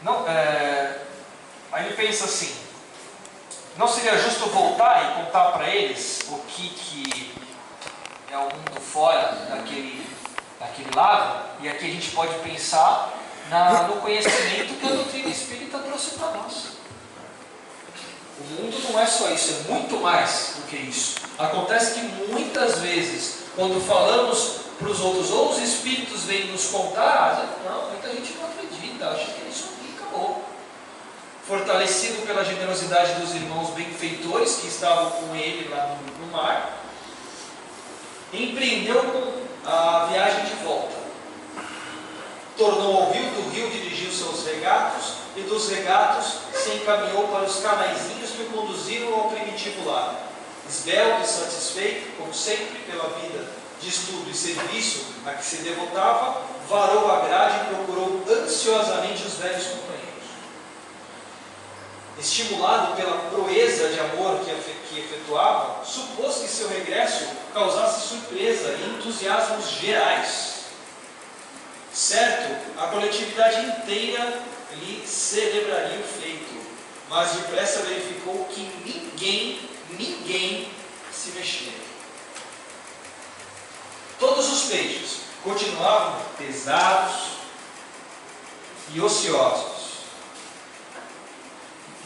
Não, aí ele pensa assim, não seria justo voltar e contar para eles o que é o mundo fora daquele lado? E aqui a gente pode pensar no conhecimento que a doutrina espírita trouxe para nós. O mundo não é só isso, é muito mais do que isso. Acontece que muitas vezes, quando falamos para os outros, ou os espíritos vêm nos contar, não, muita gente não acredita, acha que é isso aqui, acabou. Fortalecido pela generosidade dos irmãos benfeitores que estavam com ele lá no mar, empreendeu com a viagem de volta. Tornou ao rio, do rio dirigiu seus regatos, e dos regatos se encaminhou para os canaizinhos que o conduziram ao primitivo lar. Esbelto e satisfeito, como sempre, pela vida de estudo e serviço a que se devotava, varou a grade e procurou ansiosamente os velhos companheiros. Estimulado pela proeza de amor que efetuava, supôs que seu regresso causasse surpresa e entusiasmos gerais. Certo, a coletividade inteira lhe celebraria o feito, mas depressa verificou que ninguém se mexia. Todos os peixes continuavam pesados e ociosos,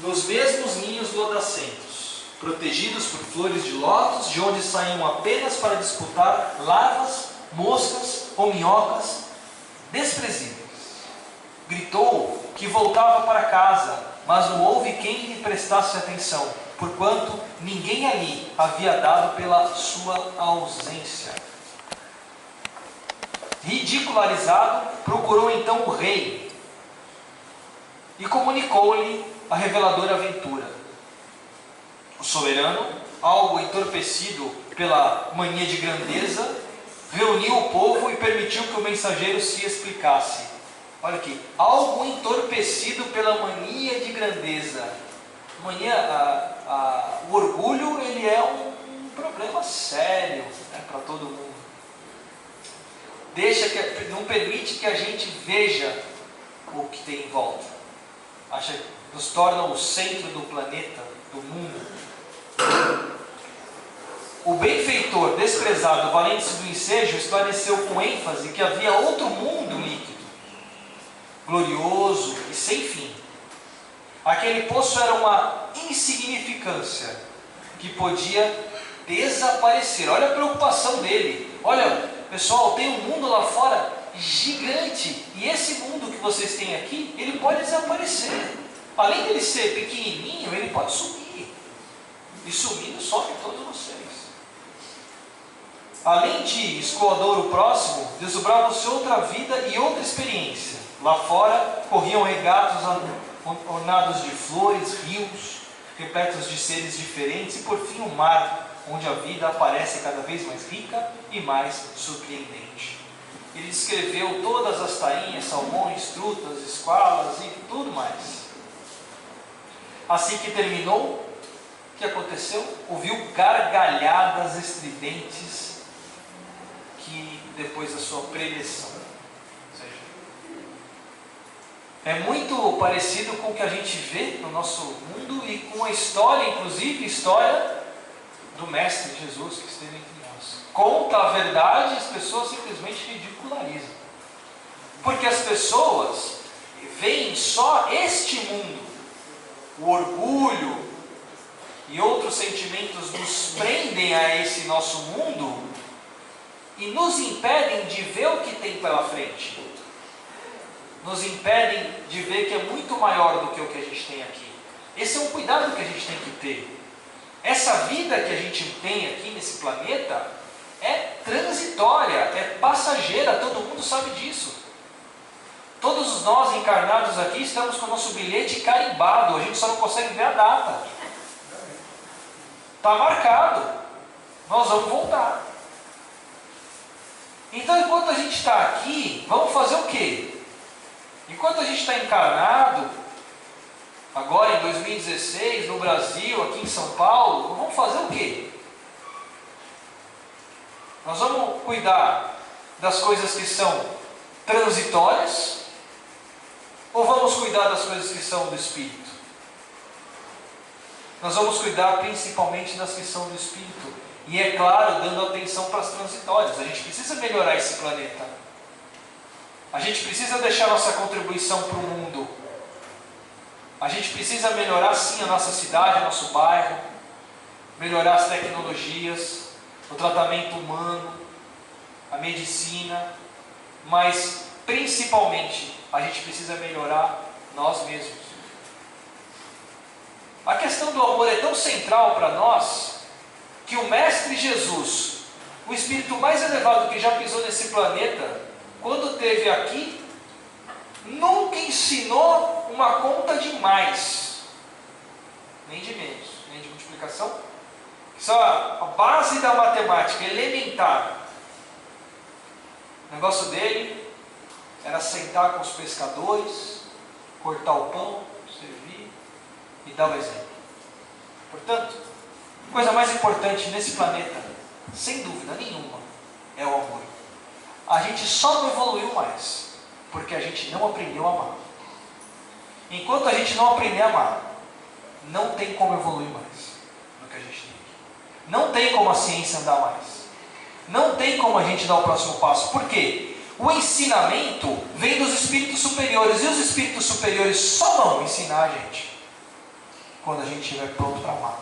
nos mesmos ninhos lodacentos, protegidos por flores de lótus, de onde saíam apenas para disputar larvas, moscas ou minhocas desprezíveis. Gritou que voltava para casa, mas não houve quem lhe prestasse atenção, porquanto ninguém ali havia dado pela sua ausência. Ridicularizado, procurou então o rei e comunicou-lhe a reveladora aventura. O soberano, algo entorpecido pela mania de grandeza, reuniu o povo e permitiu que o mensageiro se explicasse. Olha aqui, algo entorpecido pela mania de grandeza. O orgulho, ele é um problema sério, né, para todo mundo. Não permite que a gente veja o que tem em volta. Nos torna o centro do planeta, do mundo. O benfeitor, desprezado, valente-se do ensejo, esclareceu com ênfase que havia outro mundo líquido, glorioso e sem fim. Aquele poço era uma insignificância que podia desaparecer. Olha a preocupação dele. Olha, pessoal, tem um mundo lá fora gigante, e esse mundo que vocês têm aqui, ele pode desaparecer. Além dele ser pequenininho, ele pode sumir. E sumindo some todos vocês. Além de escoadouro próximo, desdobrava-se outra vida e outra experiência. Lá fora corriam regatos ornados de flores, rios, repletos de seres diferentes, e por fim o mar, onde a vida aparece cada vez mais rica e mais surpreendente. Ele descreveu todas as tainhas, salmões, trutas, esqualas e tudo mais. Assim que terminou, o que aconteceu? Ouviu gargalhadas estridentes que depois da sua preleção. Ou seja, é muito parecido com o que a gente vê no nosso mundo e com a história, inclusive história do Mestre Jesus que esteve entre nós. Conta a verdade e as pessoas simplesmente ridicularizam. Porque as pessoas veem só este mundo. O orgulho e outros sentimentos nos prendem a esse nosso mundo e nos impedem de ver o que tem pela frente. Nos impedem de ver que é muito maior do que o que a gente tem aqui. Esse é um cuidado que a gente tem que ter. Essa vida que a gente tem aqui nesse planeta é transitória, é passageira, todo mundo sabe disso. Todos nós encarnados aqui estamos com o nosso bilhete carimbado, a gente só não consegue ver a data. Está marcado, nós vamos voltar. Então, enquanto a gente está aqui, vamos fazer o quê? Enquanto a gente está encarnado, agora em 2016, no Brasil, aqui em São Paulo, vamos fazer o quê? Nós vamos cuidar das coisas que são transitórias, Ou vamos cuidar das coisas que são do Espírito? Nós vamos cuidar principalmente das que são do Espírito. E é claro, dando atenção para as transitórias. A gente precisa melhorar esse planeta. A gente precisa deixar nossa contribuição para o mundo. A gente precisa melhorar sim a nossa cidade, o nosso bairro. Melhorar as tecnologias, o tratamento humano, a medicina. Mas principalmente a gente precisa melhorar nós mesmos. A questão do amor é tão central para nós que o Mestre Jesus, o espírito mais elevado que já pisou nesse planeta, quando esteve aqui, nunca ensinou uma conta de mais, nem de menos, nem de multiplicação. Isso é a base da matemática, elementar. O negócio dele era sentar com os pescadores, cortar o pão, servir e dar o exemplo. Portanto, a coisa mais importante nesse planeta, sem dúvida nenhuma, é o amor. A gente só não evoluiu mais porque a gente não aprendeu a amar. Enquanto a gente não aprender a amar, não tem como evoluir mais no que a gente tem. Não tem como a ciência andar mais. Não tem como a gente dar o próximo passo. Por quê? O ensinamento vem dos espíritos superiores. E os espíritos superiores só vão ensinar a gente quando a gente estiver pronto para amar.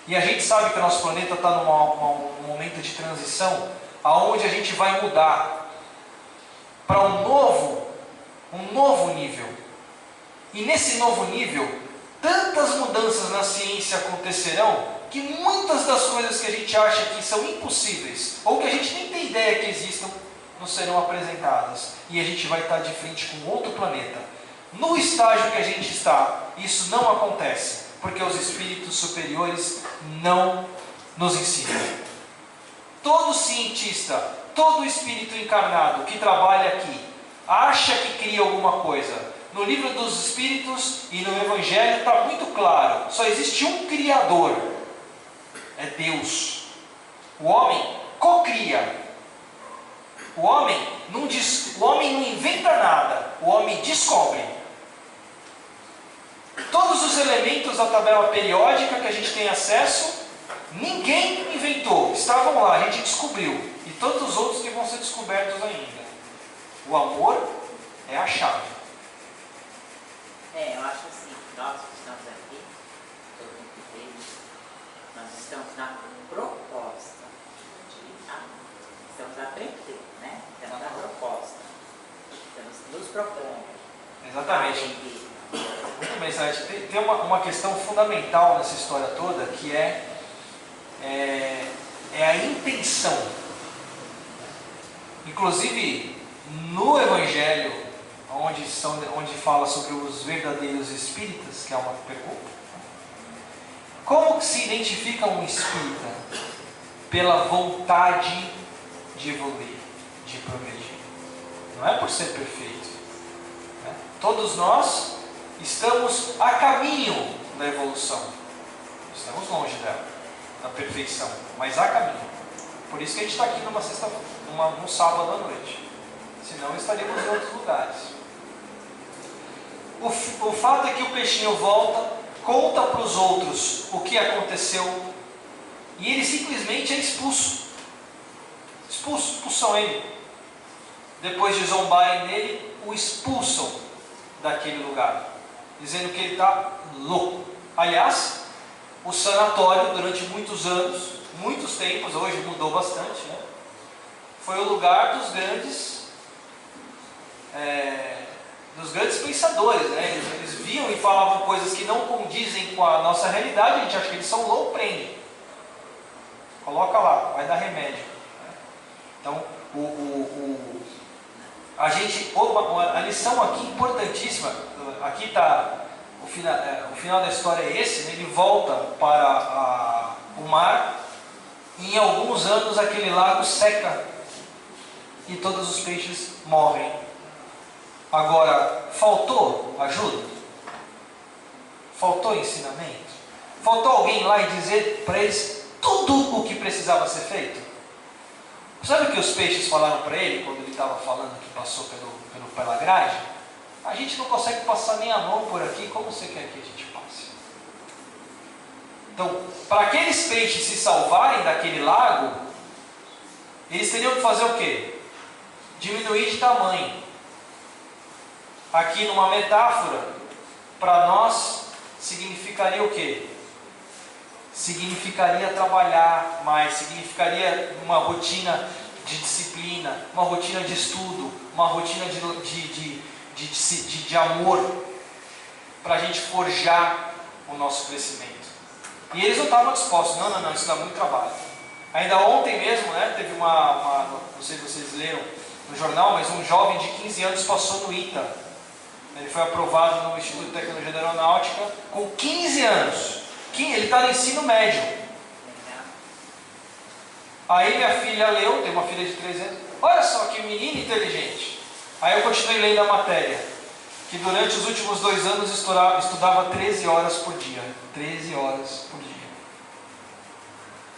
E a gente sabe que o nosso planeta está num momento de transição, aonde a gente vai mudar para um novo nível. E nesse novo nível, tantas mudanças na ciência acontecerão, que muitas das coisas que a gente acha que são impossíveis, ou que a gente nem tem ideia que existam, não serão apresentadas. E a gente vai estar de frente com outro planeta. No estágio que a gente está, isso não acontece, porque os espíritos superiores não nos ensinam. Todo cientista, todo espírito encarnado que trabalha aqui, acha que cria alguma coisa. No livro dos Espíritos e no Evangelho está muito claro, só existe um Criador, é Deus. O homem cocria. O homem não inventa nada, o homem descobre. Todos os elementos da tabela periódica que a gente tem acesso, ninguém inventou, estavam lá, a gente descobriu. E todos os outros que vão ser descobertos ainda. O amor é a chave. Eu acho assim, nós que estamos aqui, todo mundo que veio, nós estamos na proposta de amar. Estamos aprendendo, né? Estamos na proposta. Estamos nos propondo. Exatamente. Muito bem, Sérgio. Tem uma questão fundamental nessa história toda, que é a intenção. Inclusive, no Evangelho, onde fala sobre os verdadeiros espíritas, que é uma pergunta, como que se identifica um espírita? Pela vontade de evoluir, de progredir. Não é por ser perfeito. Né? Todos nós estamos a caminho da evolução. Estamos longe dela, da perfeição, mas a caminho. Por isso que a gente está aqui num sábado à noite. Senão estaríamos em outros lugares. O fato é que o peixinho volta, conta para os outros o que aconteceu, e ele simplesmente é expulso. Expulsam ele. Depois de zombarem dele, o expulsam daquele lugar, dizendo que ele está louco. Aliás, o sanatório, durante muitos anos, muitos tempos, hoje mudou bastante, né? Foi o lugar dos grandes pensadores, né? Eles viam e falavam coisas que não condizem com a nossa realidade, a gente acha que eles são loucos, prende. Coloca lá, vai dar remédio. Né? Então, a lição aqui importantíssima, aqui está, o final da história é esse, né? Ele volta para o mar, e em alguns anos aquele lago seca, e todos os peixes morrem. Agora, faltou ajuda? Faltou ensinamento? Faltou alguém lá e dizer para eles tudo o que precisava ser feito? Sabe o que os peixes falaram para ele quando ele estava falando que passou pela grade? A gente não consegue passar nem a mão por aqui, como você quer que a gente passe? Então, para aqueles peixes se salvarem daquele lago, eles teriam que fazer o quê? Diminuir de tamanho. Aqui numa metáfora, para nós, significaria o quê? Significaria trabalhar mais, significaria uma rotina de disciplina, uma rotina de estudo, uma rotina de amor, para a gente forjar o nosso crescimento. E eles não estavam dispostos, não, isso dá muito trabalho. Ainda ontem mesmo, né, teve não sei se vocês leram no jornal, mas um jovem de 15 anos passou no ITA. Ele foi aprovado no Instituto de Tecnologia da Aeronáutica com 15 anos. Ele está no ensino médio. Aí minha filha leu, tem uma filha de 13 anos, olha só que menino inteligente. Aí eu continuei lendo a matéria, que durante os últimos 2 anos estudava 13 horas por dia. 13 horas por dia.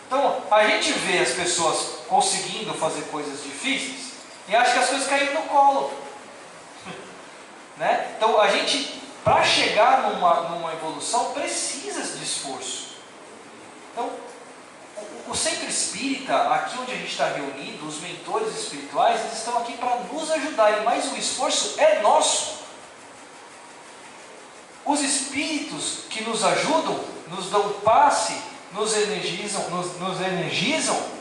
Então, a gente vê as pessoas conseguindo fazer coisas difíceis e acha que as coisas caíram no colo. Né? Então, a gente, para chegar numa evolução, precisa de esforço. Então, o centro espírita, aqui onde a gente está reunido, os mentores espirituais, eles estão aqui para nos ajudarem, mas o esforço é nosso. Os espíritos que nos ajudam, nos dão passe, nos energizam,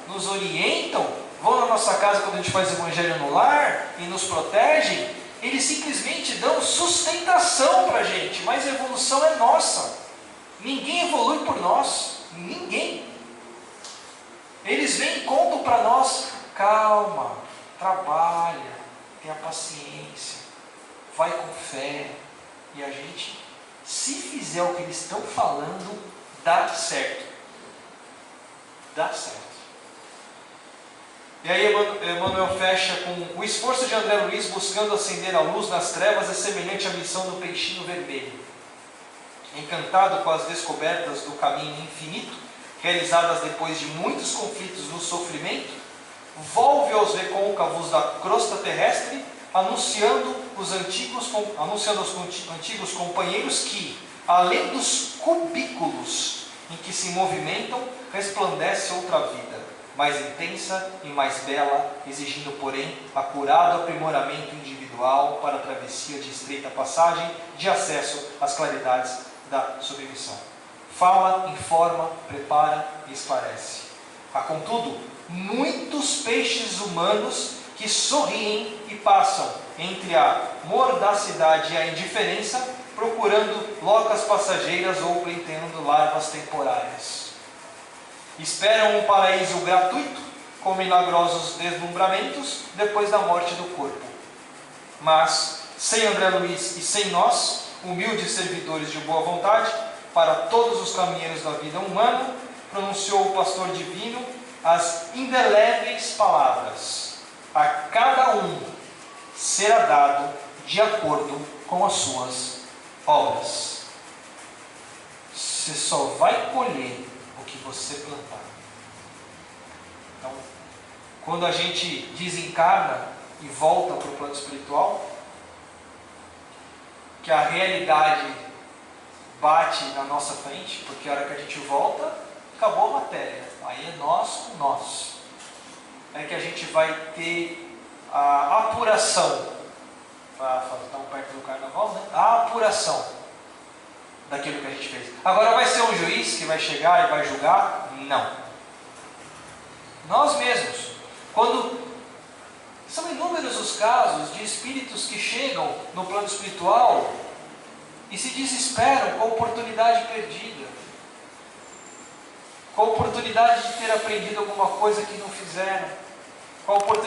nos orientam, vão na nossa casa quando a gente faz evangelho no lar e nos protegem, eles simplesmente dão sustentação para a gente, mas a evolução é nossa. Ninguém evolui por nós, ninguém. Eles vêm e contam para nós, calma, trabalha, tenha paciência, vai com fé, e a gente, se fizer o que eles estão falando, dá certo. Dá certo. E aí Emmanuel fecha com: o esforço de André Luiz buscando acender a luz nas trevas é semelhante à missão do peixinho vermelho. Encantado com as descobertas do caminho infinito, realizadas depois de muitos conflitos no sofrimento, volve aos recôncavos da crosta terrestre, anunciando aos antigos companheiros que, além dos cubículos em que se movimentam, resplandece outra vida, mais intensa e mais bela, exigindo, porém, acurado aprimoramento individual para a travessia de estreita passagem de acesso às claridades da submissão. Fala, informa, prepara e esclarece. Há, contudo, muitos peixes humanos que sorriem e passam entre a mordacidade e a indiferença, procurando locas passageiras ou pleiteando larvas temporárias. Esperam um paraíso gratuito, com milagrosos deslumbramentos, depois da morte do corpo. Mas, sem André Luiz e sem nós, humildes servidores de boa vontade, para todos os caminheiros da vida humana, pronunciou o pastor divino as indeléveis palavras: a cada um será dado de acordo com as suas obras. Você só vai colher o que você plantar. Então, quando a gente desencarna e volta para o plano espiritual, que a realidade bate na nossa frente, porque a hora que a gente volta, acabou a matéria. Aí é nós com nós. É que a gente vai ter a apuração, para tão perto do carnaval, né? A apuração daquilo que a gente fez. Agora vai ser um juiz que vai chegar e vai julgar? Não. Nós mesmos. São inúmeros os casos de espíritos que chegam no plano espiritual e se desesperam com a oportunidade perdida, com a oportunidade de ter aprendido alguma coisa que não fizeram, com a oportunidade